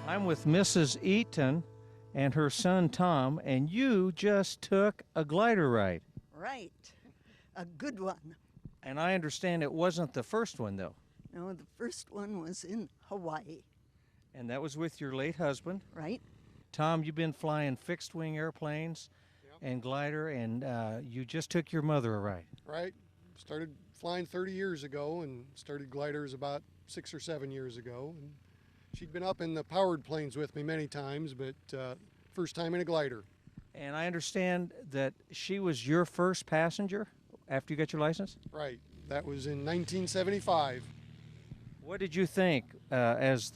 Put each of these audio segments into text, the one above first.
I'm with Mrs. Eaton and her son Tom, and you just took a glider ride. Right. A good one. And I understand it wasn't the first one, though. No, the first one was in Hawaii. And that was with your late husband. Right. Tom, you've been flying fixed-wing airplanes and glider, and you just took your mother a ride. Right. Started flying 30 years ago and started gliders about 6 or 7 years ago. And she'd been up in the powered planes with me many times, but first time in a glider. And I understand that she was your first passenger after you got your license? Right. That was in 1975. What did you think as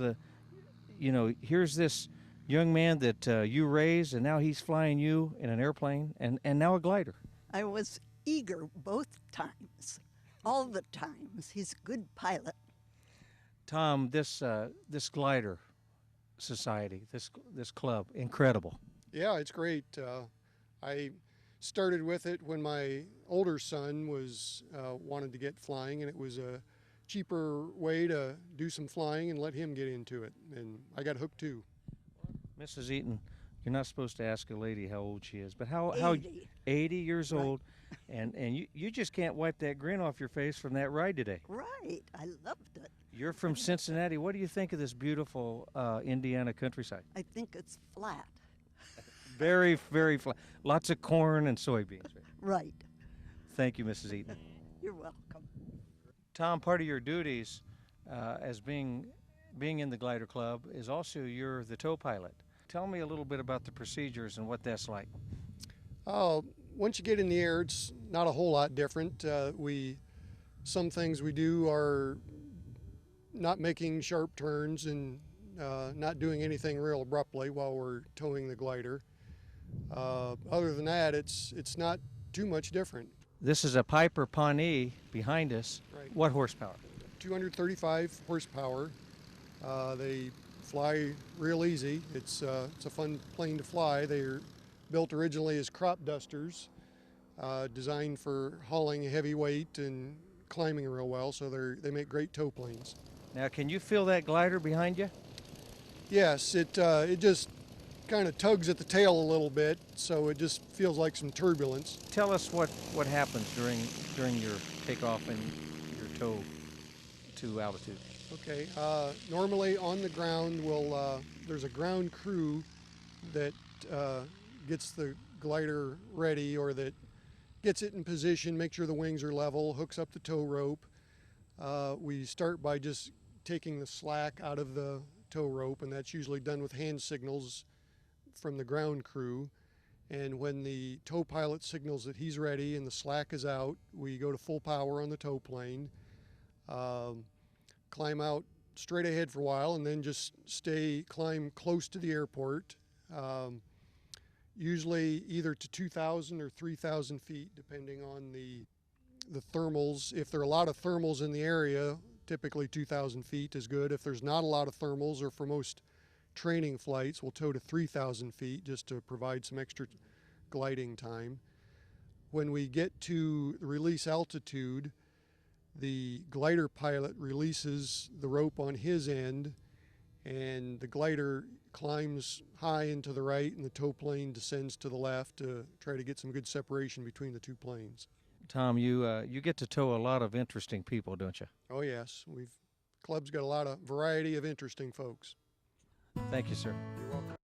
here's this young man that you raised, and now he's flying you in an airplane and now a glider? I was eager both times, all the times. He's a good pilot. Tom, this glider society, this club, incredible. Yeah, it's great. I started with it when my older son was wanted to get flying, and it was a cheaper way to do some flying and let him get into it. And I got hooked too. Mrs. Eaton, you're not supposed to ask a lady how old she is, but 80. 80 years Right. old, and you just can't wipe that grin off your face from that ride today. Right. I loved it. You're from Cincinnati. What do you think of this beautiful Indiana countryside? I think it's flat. Very, very flat. Lots of corn and soybeans. Right? Right. Thank you, Mrs. Eaton. You're welcome. Tom, part of your duties as being in the glider club is also you're the tow pilot. Tell me a little bit about the procedures and what that's like. Once you get in the air, it's not a whole lot different. Some things we do are not making sharp turns and not doing anything real abruptly while we're towing the glider. Other than that, it's not too much different. This is a Piper Pawnee behind us. Right. What horsepower? 235 horsepower. They fly real easy. It's a fun plane to fly. They're built originally as crop dusters, designed for hauling heavy weight and climbing real well, so they make great tow planes. Now, can you feel that glider behind you? Yes, it just kind of tugs at the tail a little bit, so it just feels like some turbulence. Tell us what happens during your takeoff and your tow to altitude. Okay, normally on the ground, there's a ground crew that gets the glider ready, or that gets it in position, make sure the wings are level, hooks up the tow rope. We start by just taking the slack out of the tow rope, and that's usually done with hand signals from the ground crew. And when the tow pilot signals that he's ready and the slack is out, we go to full power on the tow plane, climb out straight ahead for a while, and then just climb close to the airport, usually either to 2,000 or 3,000 feet, depending on the thermals. If there are a lot of thermals in the area, typically 2,000 feet is good. If there's not a lot of thermals, or for most training flights, we'll tow to 3,000 feet just to provide some extra gliding time. When we get to the release altitude, the glider pilot releases the rope on his end, and the glider climbs high and to the right, and the tow plane descends to the left to try to get some good separation between the two planes. Tom, you get to tow a lot of interesting people, don't you? Oh yes, club's got a lot of variety of interesting folks. Thank you, sir. You're welcome.